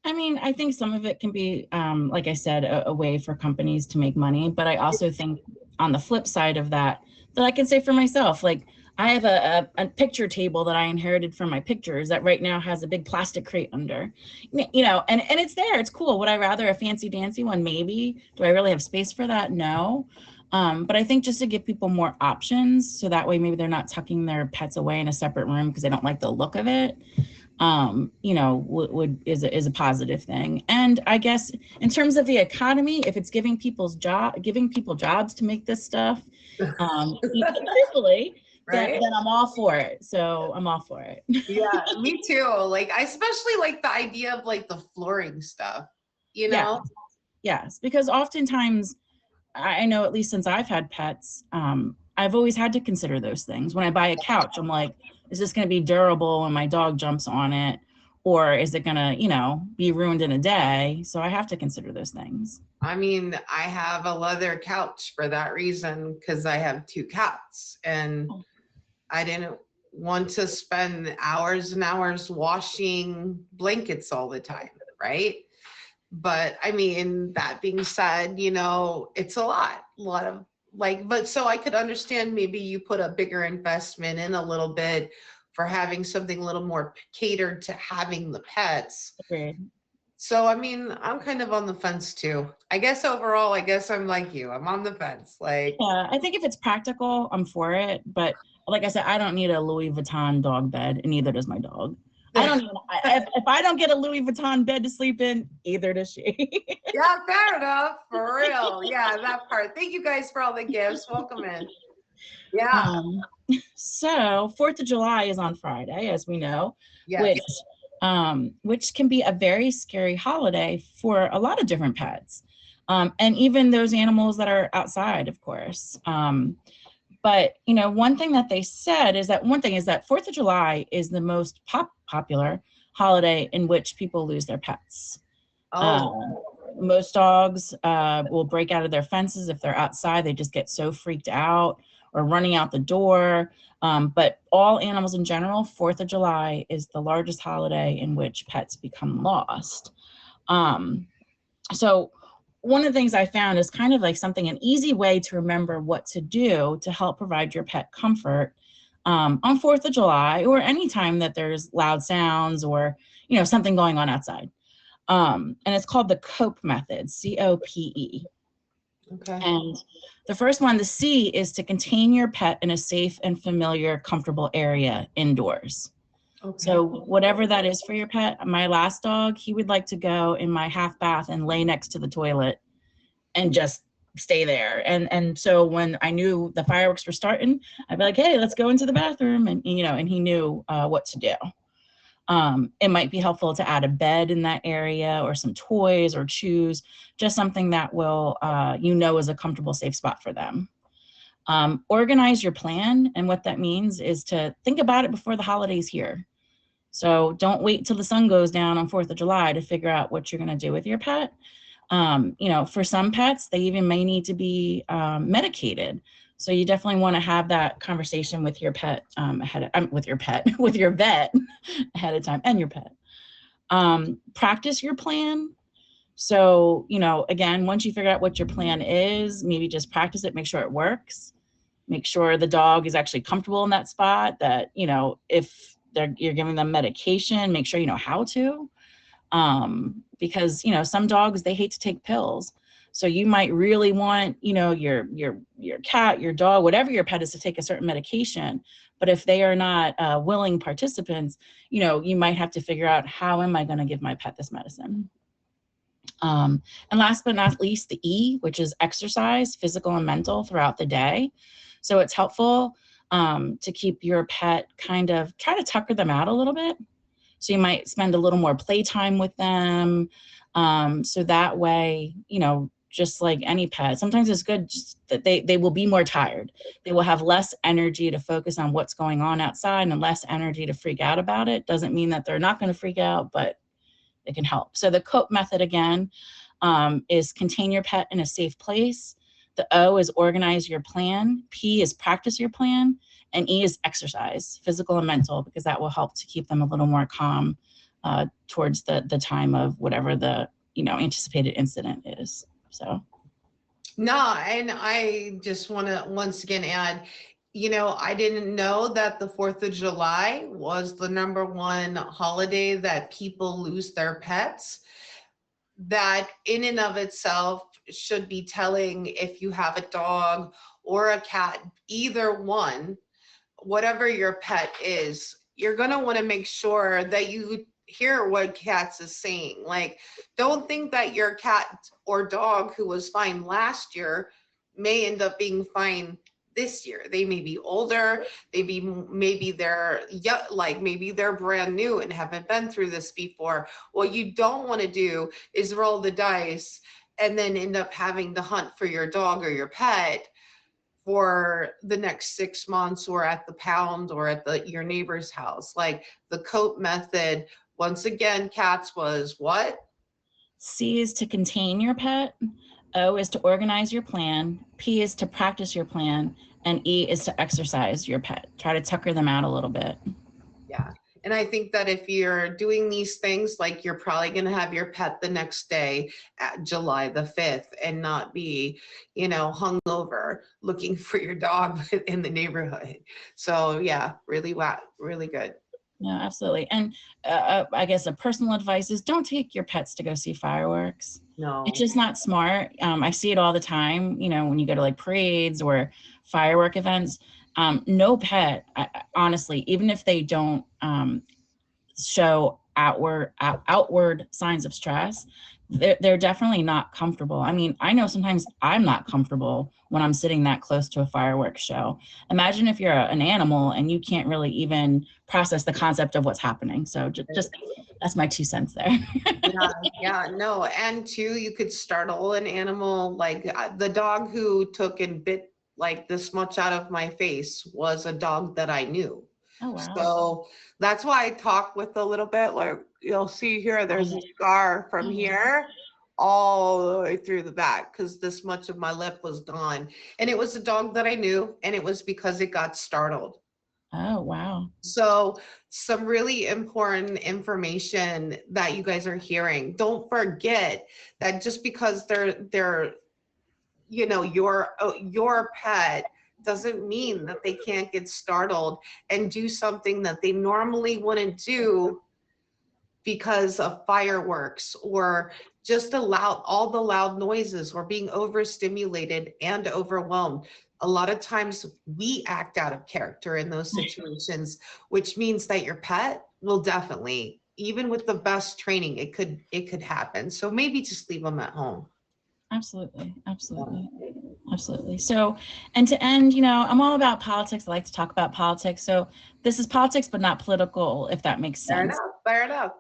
I mean, I think some of it can be, like I said, a way for companies to make money. But I also think on the flip side of that I can say for myself, like I have a picture table that I inherited from my pictures that right now has a big plastic crate under, and it's there. It's cool. Would I rather a fancy dancy one? Maybe. Do I really have space for that? No. But I think just to give people more options, so that way maybe they're not tucking their pets away in a separate room because they don't like the look of it. Is a positive thing. And I guess in terms of the economy, if it's giving people jobs to make this stuff, truthfully, right? then I'm all for it. So I'm all for it. Yeah, me too. Like, I especially like the idea of like the flooring stuff, Yes, because oftentimes I know, at least since I've had pets, I've always had to consider those things. When I buy a couch, I'm like, is this going to be durable when my dog jumps on it? Or is it going to, be ruined in a day? So I have to consider those things. I mean, I have a leather couch for that reason, because I have 2 cats and I didn't want to spend hours and hours washing blankets all the time, right? But I mean, that being said, it's a lot of like, but so I could understand maybe you put a bigger investment in a little bit for having something a little more catered to having the pets. Agreed. So, I mean, I'm kind of on the fence too. I guess overall, I'm like you. I'm on the fence. Like, yeah, I think if it's practical, I'm for it. But like I said, I don't need a Louis Vuitton dog bed, and neither does my dog. If I don't get a Louis Vuitton bed to sleep in, either does she. Yeah, fair enough. For real. Yeah, that part. Thank you guys for all the gifts. Welcome in. Yeah. So 4th of July is on Friday, as we know, yes. which can be a very scary holiday for a lot of different pets, and even those animals that are outside, of course. But, one thing that they said is that 4th of July is the most popular holiday in which people lose their pets. Most dogs will break out of their fences if they're outside. They just get so freaked out, or running out the door. But all animals in general, 4th of July is the largest holiday in which pets become lost. So one of the things I found is kind of like an easy way to remember what to do to help provide your pet comfort on 4th of July, or anytime that there's loud sounds or, something going on outside. And it's called the COPE method, COPE. Okay. And the first one, the C, is to contain your pet in a safe and familiar, comfortable area indoors. Okay. So whatever that is for your pet. My last dog, he would like to go in my half bath and lay next to the toilet and just stay there. And so when I knew the fireworks were starting, I'd be like, hey, let's go into the bathroom. And, and he knew what to do. It might be helpful to add a bed in that area, or some toys or chews, just something that will, is a comfortable, safe spot for them. Organize your plan. And what that means is to think about it before the holidays here. So don't wait till the sun goes down on 4th of July to figure out what you're going to do with your pet. For some pets, they even may need to be medicated. So you definitely want to have that conversation with your pet with your vet ahead of time, and your pet. Practice your plan. So, again, once you figure out what your plan is, maybe just practice it, make sure it works, make sure the dog is actually comfortable in that spot, that, if you're giving them medication, make sure you know how to, because, some dogs, they hate to take pills. So you might really want, your cat, your dog, whatever your pet is, to take a certain medication. But if they are not willing participants, you might have to figure out, how am I going to give my pet this medicine? And last but not least, the E, which is exercise, physical and mental, throughout the day. So it's helpful to keep your pet try to tucker them out a little bit. So you might spend a little more playtime with them. So that way, just like any pet, sometimes it's good just that they will be more tired. They will have less energy to focus on what's going on outside and less energy to freak out about it. Doesn't mean that they're not going to freak out, but it can help. So the COPE method, again, is contain your pet in a safe place. The O is organize your plan. P is practice your plan. And E is exercise, physical and mental, because that will help to keep them a little more calm towards the time of whatever the anticipated incident is. So. No, and I just want to once again add, I didn't know that the 4th of July was the #1 holiday that people lose their pets. That in and of itself should be telling, if you have a dog or a cat, either one, whatever your pet is, you're going to want to make sure that you hear what cats is saying. Like, don't think that your cat or dog who was fine last year may end up being fine this year. They may be older, maybe they're maybe they're brand new and haven't been through this before. What you don't want to do is roll the dice and then end up having to hunt for your dog or your pet for the next 6 months, or at the pound, or at your neighbor's house. Like, the COPE method, once again, cats, was what? C is to contain your pet. O is to organize your plan. P is to practice your plan. And E is to exercise your pet. Try to tucker them out a little bit. Yeah. And I think that if you're doing these things, like, you're probably going to have your pet the next day at July the 5th and not be, hungover looking for your dog in the neighborhood. So yeah, really good. Yeah, absolutely. And I guess a personal advice is, don't take your pets to go see fireworks. No. It's just not smart. I see it all the time, when you go to like parades or firework events. No pet, honestly, even if they don't show outward signs of stress, they're definitely not comfortable. I mean, I know sometimes I'm not comfortable when I'm sitting that close to a fireworks show. Imagine if you're an animal and you can't really even process the concept of what's happening. So just that's my 2 cents there. No. And too, you could startle an animal. Like, the dog who took and bit like this much out of my face was a dog that I knew. Oh, wow. So that's why I talk with a little bit, like, you'll see here, there's a scar from here all the way through the back, because this much of my lip was gone. And it was a dog that I knew, and it was because it got startled. Oh, wow. So some really important information that you guys are hearing. Don't forget that just because they're your pet doesn't mean that they can't get startled and do something that they normally wouldn't do because of fireworks, or just all the loud noises, or being overstimulated and overwhelmed. A lot of times we act out of character in those situations, which means that your pet will definitely, even with the best training, it could happen. So maybe just leave them at home. Absolutely. So, and to end, I'm all about politics. I like to talk about politics. So this is politics, but not political, if that makes sense. Fair enough.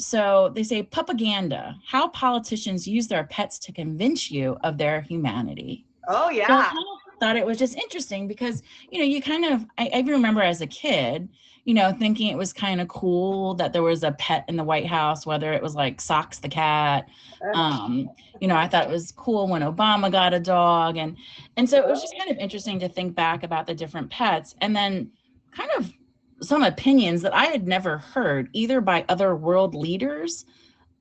So they say propaganda, how politicians use their pets to convince you of their humanity. Oh, yeah. So thought it was just interesting because, you know, you kind of, I remember as a kid, you know, thinking it was kind of cool that there was a pet in the White House, whether it was like Socks the cat. You know, I thought it was cool when Obama got a dog. And so it was just kind of interesting to think back about the different pets and then kind of some opinions that I had never heard either by other world leaders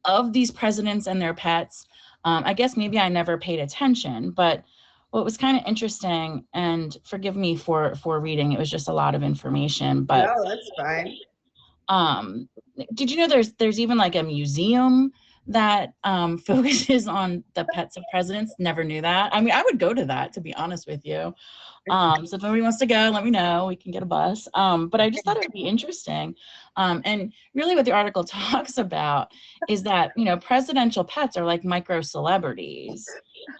of these presidents and their pets. I guess maybe I never paid attention, but what was kind of interesting, and forgive me for reading, it was just a lot of information, but no, that's fine. Did you know there's even like a museum that focuses on the pets of presidents? Never knew that. I mean, I would go to that, to be honest with you. So if anybody wants to go, let me know. We can get a bus. But I just thought it would be interesting. And really what the article talks about is that, you know, presidential pets are like micro celebrities.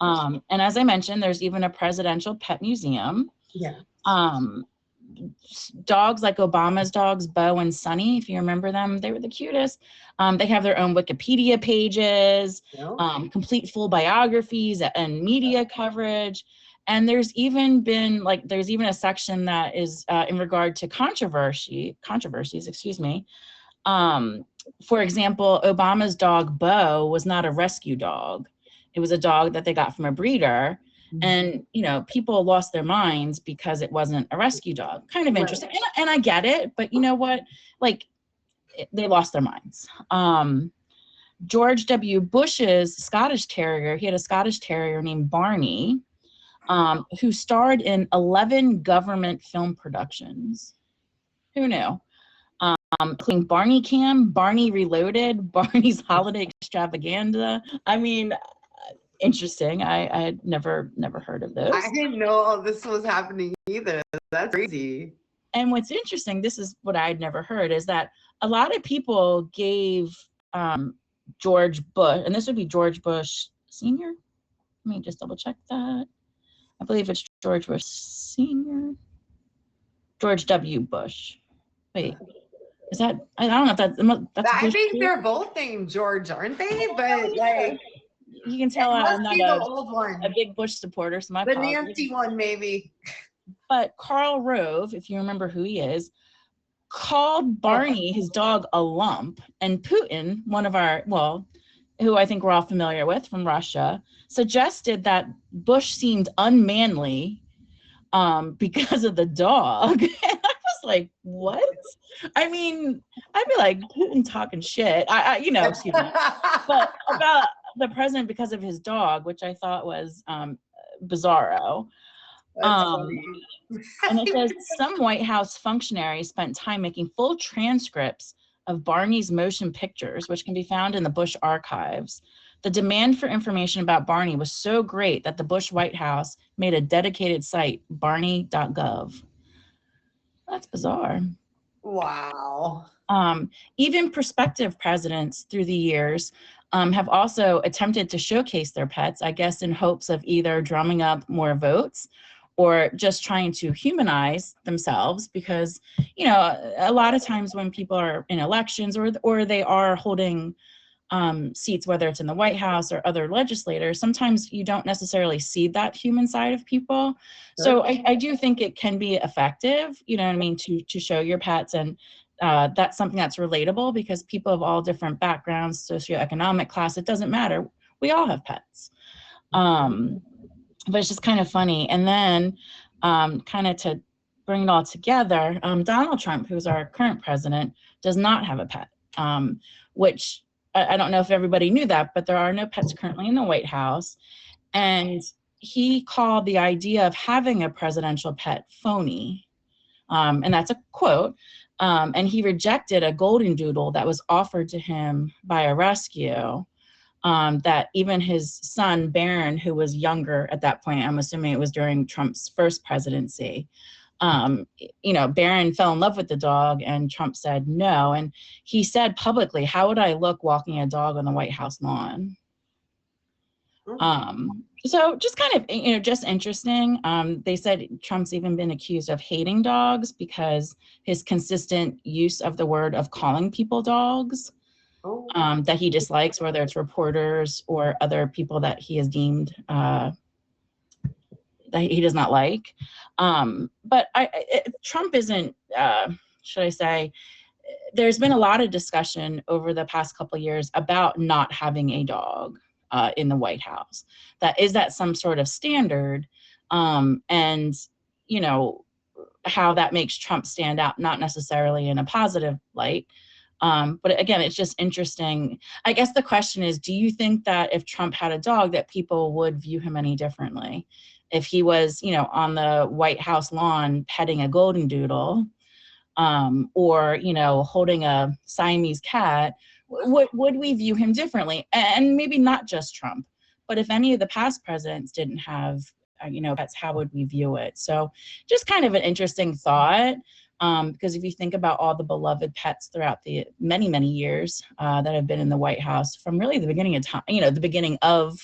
And as I mentioned, there's even a presidential pet museum. Yeah. Dogs like Obama's dogs, Bo and Sunny, if you remember them, they were the cutest. They have their own Wikipedia pages, complete full biographies and media coverage. And there's even a section that is in regard to controversies, excuse me. For example, Obama's dog, Bo, was not a rescue dog. It was a dog that they got from a breeder. And, you know, people lost their minds because it wasn't a rescue dog. Kind of interesting. And I get it, but you know what? Like, they lost their minds. George W. Bush's Scottish Terrier, he had a Scottish Terrier named Barney, who starred in 11 government film productions. Who knew? Including Barney Cam, Barney Reloaded, Barney's Holiday Extravaganza. I mean, interesting. I had never heard of those. I didn't know all this was happening either. That's crazy. And what's interesting, this is what I had never heard, is that a lot of people gave George Bush, and this would be George Bush Sr. Let me just double check that. I believe it's George Bush Sr. George W. Bush. Wait, is that, I don't know if that's I think they're both named George, aren't they? But like, you can tell I'm not a big Bush supporter, so my the apologies. Nancy one, maybe. But Karl Rove, if you remember who he is, called Barney, his dog, a lump. And Putin, one of our, well, who I think we're all familiar with from Russia, suggested that Bush seemed unmanly because of the dog. And I was like, what? I mean, I'd be like, Putin talking shit. You know, excuse me. But about the president because of his dog, which I thought was bizarro. And it says some White House functionaries spent time making full transcripts of Barney's motion pictures, which can be found in the Bush archives. The demand for information about Barney was so great that the Bush White House made a dedicated site, barney.gov. That's bizarre. Wow. Even prospective presidents through the years have also attempted to showcase their pets, I guess in hopes of either drumming up more votes or just trying to humanize themselves, because, you know, a lot of times when people are in elections or they are holding seats, whether it's in the White House or other legislators, sometimes you don't necessarily see that human side of people. So I do think it can be effective, you know what I mean, to show your pets, and that's something that's relatable because people of all different backgrounds, socioeconomic class, it doesn't matter. We all have pets. But it's just kind of funny. And then kind of to bring it all together, Donald Trump, who's our current president, does not have a pet, which I don't know if everybody knew that, but there are no pets currently in the White House. And he called the idea of having a presidential pet phony. And that's a quote. And he rejected a golden doodle that was offered to him by a rescue. That even his son, Barron, who was younger at that point, I'm assuming it was during Trump's first presidency, you know, Barron fell in love with the dog and Trump said no. And he said publicly, how would I look walking a dog on the White House lawn? So just kind of, you know, just interesting. They said Trump's even been accused of hating dogs because his consistent use of the word of calling people dogs. That he dislikes, whether it's reporters or other people that he has deemed that that he does not like. But Trump isn't, should I say, there's been a lot of discussion over the past couple of years about not having a dog in the White House. Is that some sort of standard? And, you know, how that makes Trump stand out, not necessarily in a positive light. But again, it's just interesting. I guess the question is, do you think that if Trump had a dog that people would view him any differently? If he was, you know, on the White House lawn petting a golden doodle, or, you know, holding a Siamese cat, would we view him differently? And maybe not just Trump, but if any of the past presidents didn't have, you know, pets, how would we view it? So just kind of an interesting thought, because if you think about all the beloved pets throughout the many, many years that have been in the White House from really the beginning of time, you know, the beginning of